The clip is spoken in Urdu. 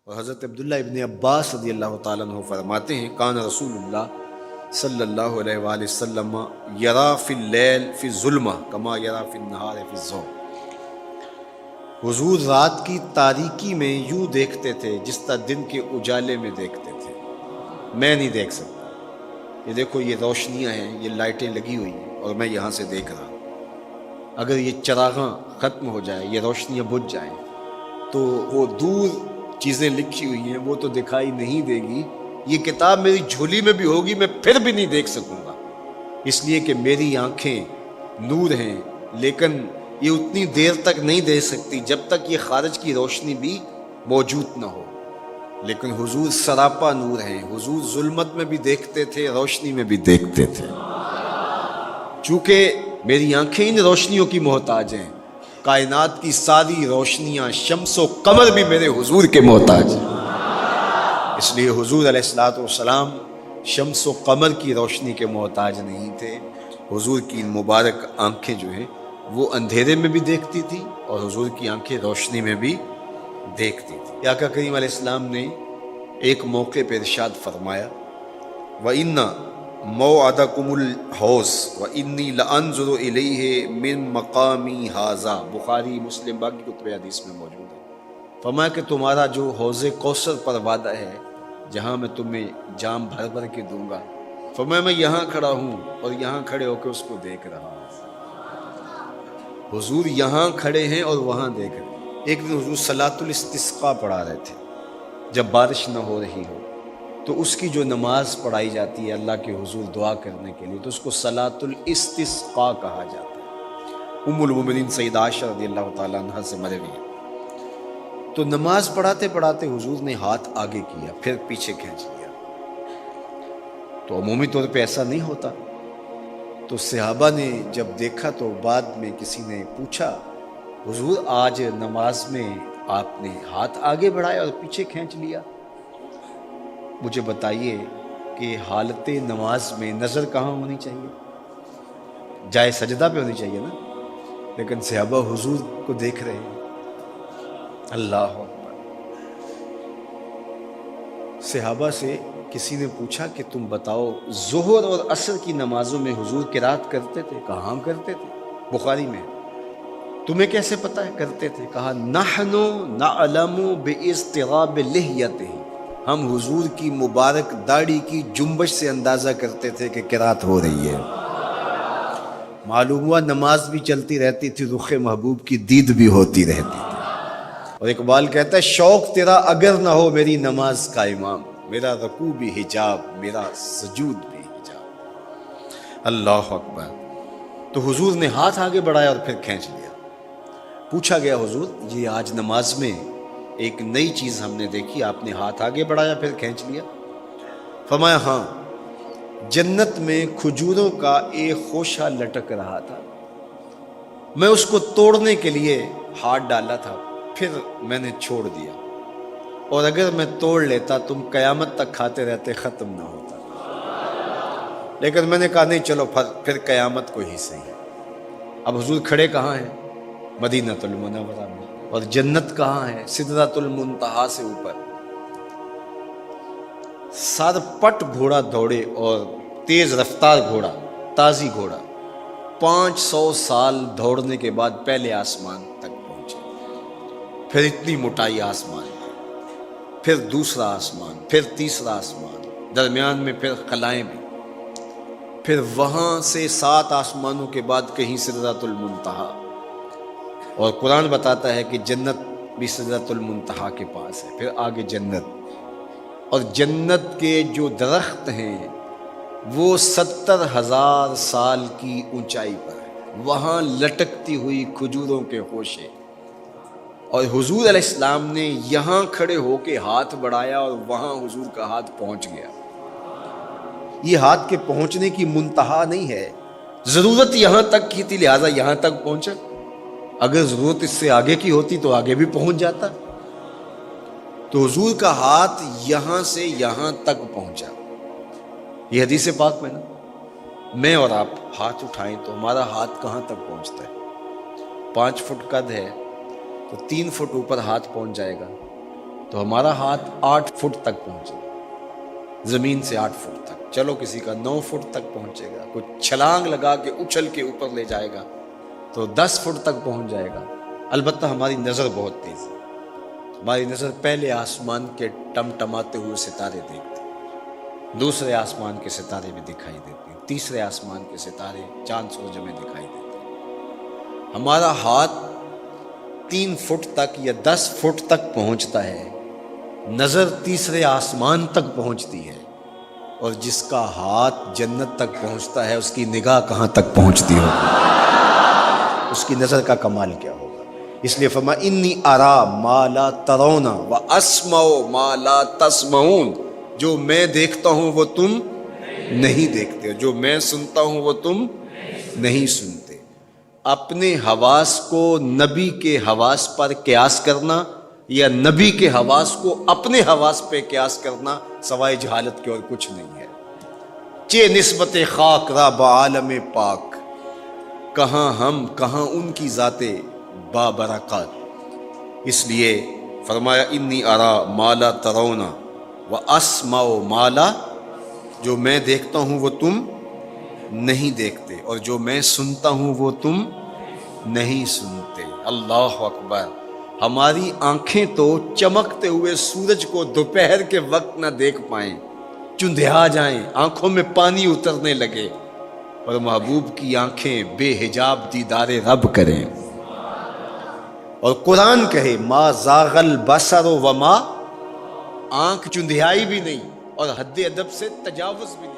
اور حضرت عبداللہ ابن عباس رضی اللہ تعالیٰ عنہ فرماتے ہیں کان رسول اللہ صلی اللہ علیہ وآلہ وسلم یرا فی اللیل فی الظلمہ کما یرا فی النہار فی الضوء، حضور رات کی تاریکی میں یوں دیکھتے تھے جس طرح دن کے اجالے میں دیکھتے تھے۔ میں نہیں دیکھ سکتا، یہ دیکھو یہ روشنیاں ہیں، یہ لائٹیں لگی ہوئی ہیں اور میں یہاں سے دیکھ رہا ہوں، اگر یہ چراغاں ختم ہو جائیں، یہ روشنیاں بجھ جائیں تو وہ دور چیزیں لکھی ہوئی ہیں وہ تو دکھائی نہیں دے گی، یہ کتاب میری جھولی میں بھی ہوگی میں پھر بھی نہیں دیکھ سکوں گا، اس لیے کہ میری آنکھیں نور ہیں، لیکن یہ اتنی دیر تک نہیں دیکھ سکتی جب تک یہ خارج کی روشنی بھی موجود نہ ہو۔ لیکن حضور سراپا نور ہیں، حضور ظلمت میں بھی دیکھتے تھے، روشنی میں بھی دیکھتے تھے۔ چونکہ میری آنکھیں ان روشنیوں کی محتاج ہیں، کائنات کی ساری روشنیاں شمس و قمر بھی میرے حضور کے محتاج ہیں، اس لیے حضور علیہ الصلوۃ والسلام شمس و قمر کی روشنی کے محتاج نہیں تھے۔ حضور کی مبارک آنکھیں جو ہیں وہ اندھیرے میں بھی دیکھتی تھی اور حضور کی آنکھیں روشنی میں بھی دیکھتی تھی۔ آقا کریم علیہ السلام نے ایک موقع پہ ارشاد فرمایا وَإِنَّ مَوْعَدَكُمُ الْحَوْض وَإِنِّي لَأَنظُرُ إِلَيْهِ مِن مَقَامِي هَٰذَا، بخاری مسلم باقی کتب حدیث میں موجود ہے۔ فرمایا کہ تمہارا جو حوض کوثر پر وعدہ ہے جہاں میں تمہیں جام بھر بھر کے دوں گا، فرمایا میں یہاں کھڑا ہوں اور یہاں کھڑے ہو کے اس کو دیکھ رہا ہوں۔ حضور یہاں کھڑے ہیں اور وہاں دیکھ رہے ہیں۔ ایک دن حضور صلاۃ الاستسقاء پڑھا رہے تھے، جب بارش نہ ہو رہی ہو تو اس کی جو نماز پڑھائی جاتی ہے اللہ کے حضور دعا کرنے کے لیے تو اس کو صلاۃ الاستسقاء کہا جاتا ہے۔ ام المومنین سیدہ عائشہ رضی اللہ تعالیٰ عنہ سے مروی ہے۔ تو نماز پڑھاتے پڑھاتے حضور نے ہاتھ آگے کیا پھر پیچھے کھینچ لیا، تو عمومی طور پہ ایسا نہیں ہوتا۔ تو صحابہ نے جب دیکھا تو بعد میں کسی نے پوچھا حضور آج نماز میں آپ نے ہاتھ آگے بڑھایا اور پیچھے کھینچ لیا، مجھے بتائیے کہ حالت نماز میں نظر کہاں ہونی چاہیے؟ جائے سجدہ پہ ہونی چاہیے نا، لیکن صحابہ حضور کو دیکھ رہے ہیں۔ اللہ اکبر۔ صحابہ سے کسی نے پوچھا کہ تم بتاؤ ظہر اور عصر کی نمازوں میں حضور قرات کرتے تھے؟ کہا ہم کرتے تھے، بخاری میں۔ تمہیں کیسے پتہ ہے کرتے تھے؟ کہا نحن نعلم باضطراب لحیتہ، ہم حضور کی مبارک داڑھی کی جنبش سے اندازہ کرتے تھے کہ قرات ہو رہی ہے۔ معلوم ہوا نماز بھی چلتی رہتی تھی، رخ محبوب کی دید بھی ہوتی رہتی تھی۔ اور اقبال کہتا ہے شوق تیرا اگر نہ ہو میری نماز کا امام، میرا رکوع بھی حجاب میرا سجود بھی حجاب۔ اللہ اکبر۔ تو حضور نے ہاتھ آگے بڑھایا اور پھر کھینچ لیا۔ پوچھا گیا حضور یہ آج نماز میں ایک نئی چیز ہم نے دیکھی، آپ نے ہاتھ آگے بڑھایا پھر کھینچ لیا؟ فرمایا ہاں، جنت میں کھجوروں کا ایک خوشہ لٹک رہا تھا، میں اس کو توڑنے کے لیے ہاتھ ڈالا تھا پھر میں نے چھوڑ دیا، اور اگر میں توڑ لیتا تم قیامت تک کھاتے رہتے ختم نہ ہوتا، لیکن میں نے کہا نہیں چلو پھر قیامت کو ہی صحیح۔ اب حضور کھڑے کہاں ہیں؟ مدینہ المنورہ میں، اور جنت کہاں ہے؟ سدرۃ المنتہا سے اوپر۔ سر پٹ گھوڑا دوڑے اور تیز رفتار گھوڑا، تازی گھوڑا، 500 سال دوڑنے کے بعد پہلے آسمان تک پہنچے، پھر اتنی موٹائی آسمان، پھر دوسرا آسمان، پھر تیسرا آسمان، درمیان میں پھر خلائیں بھی، پھر وہاں سے 7 آسمانوں کے بعد کہیں سدرۃ المنتہا، اور قرآن بتاتا ہے کہ جنت بھی سدرۃ المنتہا کے پاس ہے، پھر آگے جنت، اور جنت کے جو درخت ہیں وہ 70,000 سال کی اونچائی پر ہے، وہاں لٹکتی ہوئی کھجوروں کے خوشے، اور حضور علیہ السلام نے یہاں کھڑے ہو کے ہاتھ بڑھایا اور وہاں حضور کا ہاتھ پہنچ گیا۔ یہ ہاتھ کے پہنچنے کی منتہا نہیں ہے، ضرورت یہاں تک کی تھی لہٰذا یہاں تک پہنچا، اگر ضرورت اس سے آگے کی ہوتی تو آگے بھی پہنچ جاتا۔ تو حضور کا ہاتھ یہاں سے یہاں تک پہنچا۔ یہ حدیث پاک میں نا، میں اور آپ ہاتھ اٹھائیں تو ہمارا ہاتھ کہاں تک پہنچتا ہے؟ 5 فٹ قد ہے تو 3 فٹ اوپر ہاتھ پہنچ جائے گا، تو ہمارا ہاتھ 8 فٹ تک پہنچے گا، زمین سے 8 فٹ تک، چلو کسی کا 9 فٹ تک پہنچے گا، کوئی چھلانگ لگا کے اچھل کے اوپر لے جائے گا تو 10 فٹ تک پہنچ جائے گا۔ البتہ ہماری نظر بہت تیز ہے، ہماری نظر پہلے آسمان کے ٹمٹماتے ہوئے ستارے دیکھتے ہیں، دوسرے آسمان کے ستارے بھی دکھائی دیتے ہیں، تیسرے آسمان کے ستارے چاند سورج میں دکھائی دیتے ہیں۔ ہمارا ہاتھ 3 فٹ تک یا 10 فٹ تک پہنچتا ہے، نظر تیسرے آسمان تک پہنچتی ہے، اور جس کا ہاتھ جنت تک پہنچتا ہے اس کی نگاہ کہاں تک پہنچتی ہوگی، اس کی نظر کا کمال کیا ہوگا۔ اس لیے فرمایا انی ارا ما لا ترون واسمع ما لا تسمعون، جو میں دیکھتا ہوں وہ تم نہیں دیکھتے، جو میں سنتا ہوں وہ تم نہیں سنتے۔ اپنے حواس کو نبی کے حواس پر قیاس کرنا یا نبی کے حواس کو اپنے حواس پہ قیاس کرنا سوائے جہالت کے اور کچھ نہیں ہے۔ چے نسبت خاک را بعالم پاک، کہاں ہم کہاں ان کی ذاتیں بابرکات۔ اس لیے فرمایا انی ارا ما لا ترون واسمع ما لا، جو میں دیکھتا ہوں وہ تم نہیں دیکھتے، اور جو میں سنتا ہوں وہ تم نہیں سنتے۔ اللہ اکبر۔ ہماری آنکھیں تو چمکتے ہوئے سورج کو دوپہر کے وقت نہ دیکھ پائیں، چندھیا جائیں، آنکھوں میں پانی اترنے لگے، اور محبوب کی آنکھیں بے حجاب دیدار رب کریں۔ اور قرآن کہے ما زاغ البصر وما، آنکھ چندھیائی بھی نہیں اور حد ادب سے تجاوز بھی نہیں۔